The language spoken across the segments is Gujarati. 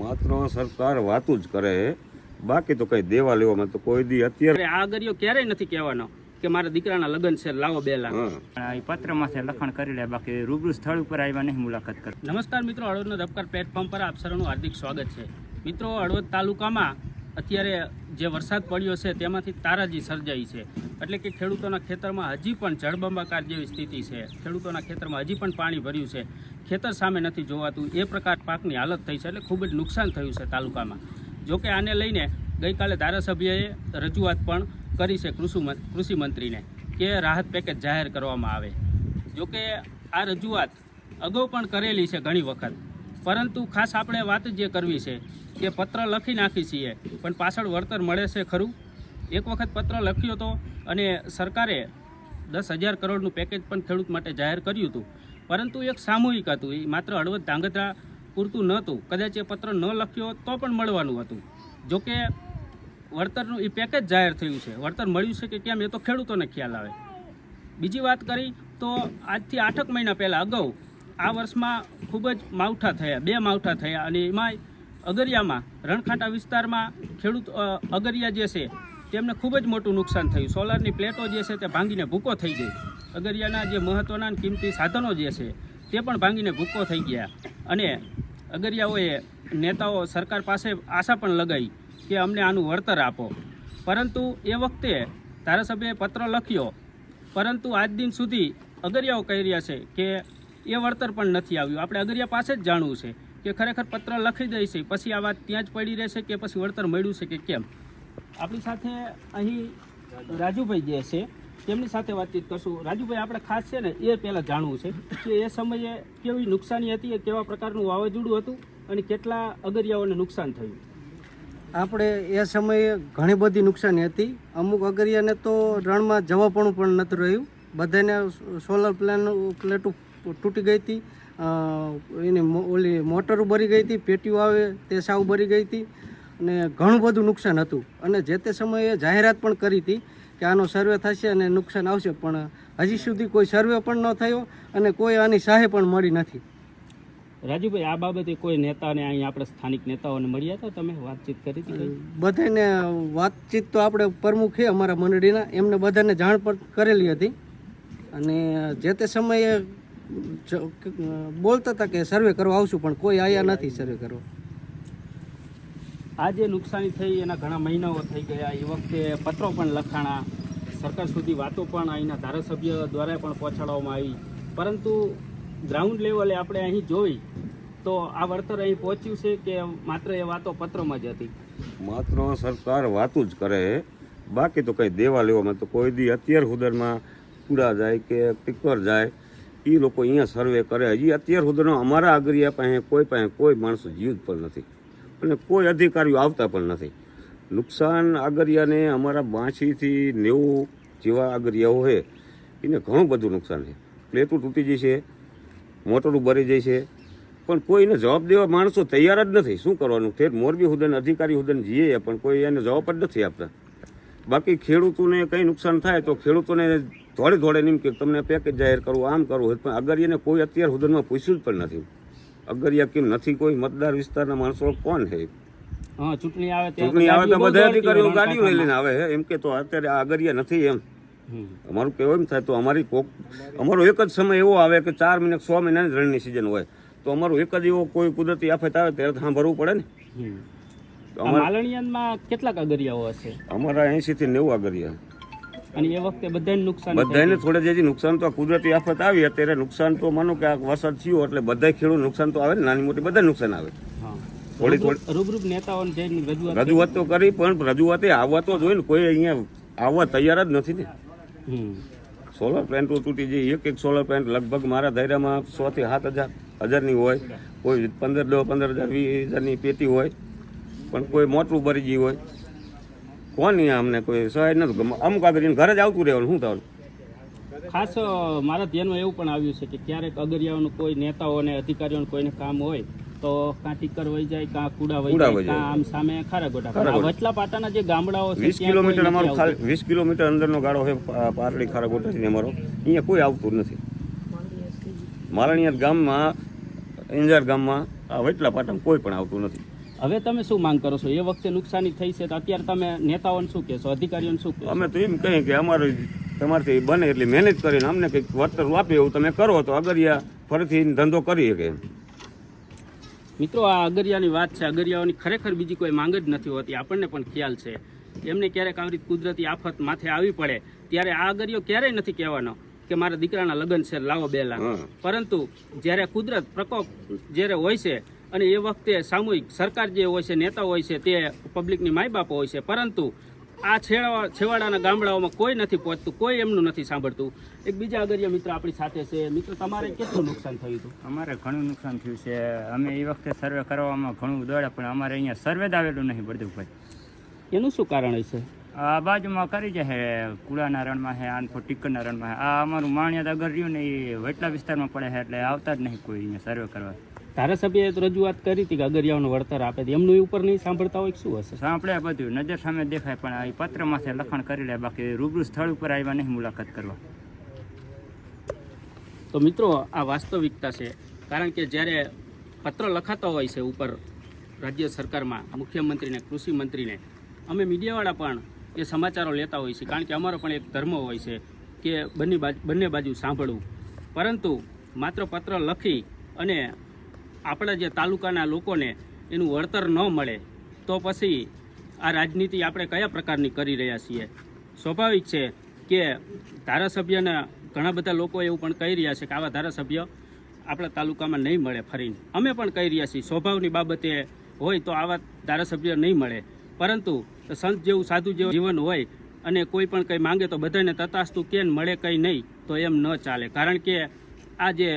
માત્ર સરકાર વાતું જ કરે, બાકી તો કઈ દેવા લેવામાં તો કોઈ દી અત્યારે આ ગરિયો ક્યારેય નથી કહેવાનો કે મારા દીકરાના લગ્ન છે લાવો 2 લાખ. પત્રમાં છે લખાણ કરી લે, બાકી રૂબરૂ સ્થળ ઉપર આવ્યા નહીં મુલાકાત કરી. નમસ્કાર મિત્રો, હળવદનો ધબકાર પ્લેટફોર્મ પર આપ સૌનું હાર્દિક સ્વાગત છે. મિત્રો, હળવદ તાલુકામાં અત્યારે જે વરસાદ પડ્યો છે તેમાંથી તારાજી સર્જાઈ છે. એટલે કે ખેડૂતોના ખેતરમાં હજી પણ જળબંબાકાર જેવી સ્થિતિ છે. ખેડૂતોના ખેતરમાં હજી પણ પાણી ભર્યું છે, ખેતર સામે નથી જોવાતું, એ પ્રકાર પાકની હાલત થઈ છે. એટલે ખૂબ જ નુકસાન થયું છે તાલુકામાં. જોકે આને લઈને ગઈકાલે ધારાસભ્યએ રજૂઆત પણ કરી છે કૃષિ મંત્રીને કે રાહત પેકેજ જાહેર કરવામાં આવે. જોકે આ રજૂઆત અગાઉ પણ કરેલી છે ઘણી વખત, પરંતુ ખાસ આપણે વાત જે કરવી છે કે પત્ર લખી નાખી છીએ પણ પાછળ વળતર મળે છે ખરું? એક વખત પત્ર લખ્યો હતો અને સરકારે 10,000 કરોડનું પેકેજ પણ ખેડૂત માટે જાહેર કર્યું હતું, પરંતુ એક સામૂહિક હતું, એ માત્ર હળવદ ધાંગધ્રા પૂરતું નહોતું. કદાચ એ પત્ર ન લખ્યો તો પણ મળવાનું હતું. જોકે વળતરનું એ પેકેજ જાહેર થયું છે, વળતર મળ્યું છે કે કેમ એ તો ખેડૂતોને ખ્યાલ આવે. બીજી વાત કરી તો આજથી 8 મહિના પહેલાં અગાઉ આ વર્ષમાં ખૂબ જ માવઠા થયા, 2 માવઠા થયા, અને એમાંય અગરિયામાં રણખાટા વિસ્તારમાં ખેડૂત અગરિયા જે છે તેમને ખૂબ જ મોટું નુકસાન થયું. સોલારની પ્લેટો જે છે તે ભાંગીને ભૂકો થઈ ગઈ. અગરિયાના જે મહત્ત્વના કિંમતી સાધનો જે છે તે પણ ભાંગીને ભૂકો થઈ ગયા. અને અગરિયાઓએ નેતાઓ સરકાર પાસે આશા પણ લગાવી કે અમને આનું વળતર આપો, પરંતુ એ વખતે ધારાસભ્યએ પત્ર લખ્યો, પરંતુ આજ દિન સુધી અગરિયાઓ કહી રહ્યા છે કે એ વળતર પણ નથી આવ્યું. આપણે અગરિયા પાસે જ જાણવું છે કે ખરેખર પત્ર લખી દઈ છે પછી આ વાત ત્યાં જ પડી રહેશે કે પછી વળતર મળ્યું છે કે કેમ. આપણી સાથે અહીં રાજુભાઈ જે છે તેમની સાથે વાતચીત કરશું. રાજુભાઈ, આપણે ખાસ છે ને એ પહેલાં જાણવું છે કે એ સમયે કેવી નુકસાની હતી, કેવા પ્રકારનું વાવાઝોડું હતું અને કેટલા અગરિયાઓને નુકસાન થયું? આપણે એ સમયે ઘણી બધી નુકસાની હતી. અમુક અગરિયાને તો રણમાં જવાપણું પણ નહોતું રહ્યું. બધાને સોલર પ્લેટો તૂટી ગઈ હતી, એને ઓલી મોટરો બળી ગઈ હતી, પેટીઓ આવે તે સાવ બળી ગઈ હતી, અને ઘણું બધું નુકસાન હતું. અને જે તે સમયે જાહેરાત પણ કરી હતી કે આનો સર્વે થશે અને નુકસાન આવશે, પણ હજી સુધી કોઈ સર્વે પણ ન થયો અને કોઈ આની સહાય પણ મળી નથી. રાજુભાઈ, આ બાબતે કોઈ નેતાને અહીં આપણે સ્થાનિક નેતાઓને મળ્યા હતા, તમે વાતચીત કરી હતી? બધાને વાતચીત તો આપણે પ્રમુખ છે અમારા મંડળીના, એમને બધાને જાણ પણ કરેલી હતી. અને જે તે સમયે બોલતા હતા કે સર્વે કરવા આવશું, પણ કોઈ આવ્યા નથી સર્વે કરવા. આ જે નુકસાની થઈ એના ઘણા મહિનાઓ થઈ ગયા. એ વખતે પત્રો પણ લખાણા, સરકાર સુધી વાતો પણ અહીંના ધારાસભ્ય દ્વારા પણ પહોંચાડવામાં આવી, પરંતુ ગ્રાઉન્ડ લેવલે આપણે અહીં જોઈ તો આ વળતર અહીં પહોંચ્યું છે કે માત્ર એ વાતો પત્રમાં જ હતી? માત્ર સરકાર વાતું જ કરે, બાકી તો કઈ દેવા લેવામાં તો કોઈ દી અત્યાર સુધીમાં કુડા જાય કે ટીકર જાય એ લોકો અહીંયા સર્વે કરે. હજી અત્યાર સુધીનો અમારા અગરિયા પાસે કોઈ માણસો જીવ પણ નથી અને કોઈ અધિકારીઓ આવતા પણ નથી. નુકસાન અગરિયાને અમારા 82થી 90 જેવા અગરિયાઓ છે એને ઘણું બધું નુકસાન છે. પ્લેટો તૂટી જાય છે, મોટરો ભરી જાય છે, પણ કોઈને જવાબ દેવા માણસો તૈયાર જ નથી. શું કરવાનું? તે મોરબી સુધીને અધિકારી સુધીને જઈએ પણ કોઈ એને જવાબ જ નથી આપતા. બાકી ખેડૂતોને કંઈ નુકસાન થાય તો ખેડૂતોને ધોળે એમ કે તમને પેકેજ જાહેર કરવું, આમ કરવું, પણ અગરિયાને કોઈ અત્યાર સુધીમાં પૂછ્યું જ પણ નથી. અગરિયા કેમ નથી? કોઈ મતદાર વિસ્તારના માણસો કોણ છે? ચૂંટણી આવે તો બધા અધિકારીઓ ગાડીઓ લઈને આવે છે એમ કે તો અત્યારે આ અગરિયા નથી એમ. અમારું કહેવું એમ થાય તો અમારો એક જ સમય એવો આવે કે 4 મહિના 6 મહિનાની રણની સિઝન હોય તો અમારું એક જ એવો કોઈ કુદરતી આફત આવે ત્યારે સાંભળવું પડે ને. માલણિયામાં કેટલાક અગરિયાઓ હશે? અમારા 80 થી 90 અગરિયા. અને એ વખતે બધાને નુકસાન, બધાને થોડે જે નુકસાન તો કુદરતી આફત આવી અત્યારે નુકસાન તો માનો કે આ વરસાદ થયો એટલે બધા ખેડૂત નુકસાન તો આવે ને, નાની મોટી બધા નુકસાન આવે. થોડી રૂબરૂ નેતાઓને જઈને રજૂઆત તો કરી, પણ રજૂઆતે આવવા તો જોઈએ ને, કોઈ અહીંયા આવવા તૈયાર જ નથી ને. સોલર પ્લાન્ટો તૂટી જાય, એક સોલર પ્લાન્ટ લગભગ મારા દાયરામાં 6 થી 7,000 હોય, કોઈ 15,000 20,000ની પેટી હોય, પણ કોઈ મોટરું ભરી ગયું હોય. કોણ અમને કોઈ સહાય નથી. અમુક આગળ ઘરે જ આવતું રહેવાનું, શું થવાનું? ખાસ મારા ધ્યાનમાં એવું પણ આવ્યું છે કે ક્યારેક અગરિયાઓનું કોઈ નેતાઓને અધિકારીઓને કોઈને કામ હોય તો કાં ટીકર વહી જાય, કાં કુડા વહી જાય, કાં આમ સામે ખારાગોટા. વચલા પાટાના જે ગામડાઓ છે 20 કિલોમીટર અમારું 20 કિલોમીટર અંદરનો ગાળો છે પારડી ખારાગોટાથી અમારો. અહીંયા કોઈ આવતું નથી. માલણિયા ગામમાં, અંજાર ગામમાં આ વચલા પાટામાં કોઈ પણ આવતું નથી. હવે તમે શું માંગ કરો છો? એ વખતે નુકસાની થઈ છે તો અત્યારે તમે નેતાઓને શું કહેશો, અધિકારીઓને શું કહેશો? અમે તો એમ કહીએ કે અમારે તમારથી બને એટલી મહેનત કરીને અમને કંઈક વળતર આપે એવું તમે કરો તો અગરિયા ફરીથી ધંધો કરી શકે. મિત્રો, આ અગરિયાની વાત છે. અગરિયાઓની ખરેખર બીજી કોઈ માંગ જ નથી હોતી, આપણને પણ ખ્યાલ છે. એમને ક્યારેક આવી કુદરતી આફત માથે આવી પડે ત્યારે આ અગરિયો ક્યારેય નથી કહેવાનો કે મારા દીકરાના લગ્ન છે, લાવો 2 લાખ. પરંતુ જ્યારે કુદરત પ્રકોપ જ્યારે હોય છે અને એ વખતે સામૂહિક સરકાર જે હોય છે, નેતા હોય છે, તે પબ્લિકની માય બાપ હોય છે, પરંતુ આ છેવાડાના ગામડાઓમાં કોઈ નથી પહોંચતું, કોઈ એમનું નથી સાંભળતું. એક બીજા અગરિયા મિત્ર આપણી સાથે છે. મિત્રો, તમારે કેટલું નુકસાન થયું હતું? અમારે ઘણું નુકસાન થયું છે. અમે એ વખતે સર્વે કરવામાં ઘણું દોડ્યા, પણ અમારે અહીંયા સર્વે જ આવેલું નહીં બળદેવભાઈ. એનું શું કારણ છે? આ બાજુમાં કરી જાય કુળાના રણમાં છે, આનપુર ટીકરના રણમાં છે. આ અમારું માણિયાદ અગર રહ્યું ને એ વટલા વિસ્તારમાં પડે છે, એટલે આવતા જ નહીં કોઈ અહીંયા સર્વે કરવા. ધારાસભ્યએ તો રજૂઆત કરી હતી કે અગરિયાઓનું વળતર આપે, એમનું ઉપર નહીં સાંભળતા હોય શું હશે? સાંભળ્યા બધું નજર સામે દેખાય, પણ આ પત્રમાંથી લખાણ કરી લે, બાકી રૂબરૂ સ્થળ ઉપર આવ્યા નહીં મુલાકાત કરવા. તો મિત્રો, આ વાસ્તવિકતા છે. કારણ કે જ્યારે પત્ર લખાતા હોય છે ઉપર રાજ્ય સરકારમાં મુખ્યમંત્રીને, કૃષિ મંત્રીને, અમે મીડિયાવાળા પણ એ સમાચારો લેતા હોય છે. કારણ કે અમારો પણ એક ધર્મ હોય છે કે બંને બાજુ સાંભળવું. પરંતુ માત્ર પત્ર લખી અને આપણા જે તાલુકાના લોકોને એનું વળતર ન મળે તો પછી આ રાજનીતિ આપણે કયા પ્રકારની કરી રહ્યા છીએ? સ્વાભાવિક છે કે ધારાસભ્યના ઘણા બધા લોકો એવું પણ કહી રહ્યા છે કે આવા ધારાસભ્ય આપણા તાલુકામાં નહીં મળે ફરીને. અમે પણ કહી રહ્યા છીએ સ્વભાવની બાબતે હોય તો આવા ધારાસભ્ય નહીં મળે, પરંતુ સંત જેવું સાધુ જેવું જીવન હોય અને કોઈ પણ કંઈ માંગે તો બધાને તતાસ્તુ કેન મળે કંઈ નહીં તો એમ ન ચાલે. કારણ કે આ જે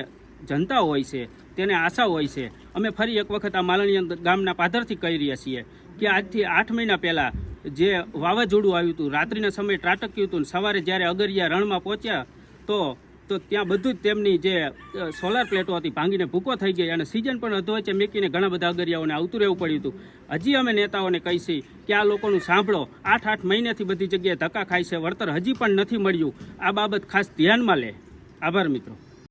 જનતા હોય છે તેને આશા હોય છે. અમે ફરી એક વખત આ માલણીયા ગામના પાદરથી કહી રહ્યા છીએ કે આજથી 8 મહિના પહેલાં જે વાવાઝોડું આવ્યું હતું, રાત્રિના સમયે ત્રાટક્યું હતું, સવારે જ્યારે અગરિયા રણમાં પહોંચ્યા તો ત્યાં બધું જ તેમની જે સોલાર પ્લેટો હતી ભાંગીને ભૂકો થઈ ગઈ અને સિઝન પણ અધવચ્ચે મેકીને ઘણા બધા અગરિયાઓને આવતું રહેવું પડ્યું હતું. હજી અમે નેતાઓને કહીશું કે આ લોકોનું સાંભળો. 8 મહિનાથી બધી જગ્યાએ ધક્કા ખાય છે, વળતર હજી પણ નથી મળ્યું. આ બાબત ખાસ ધ્યાનમાં લે. આભાર મિત્રો.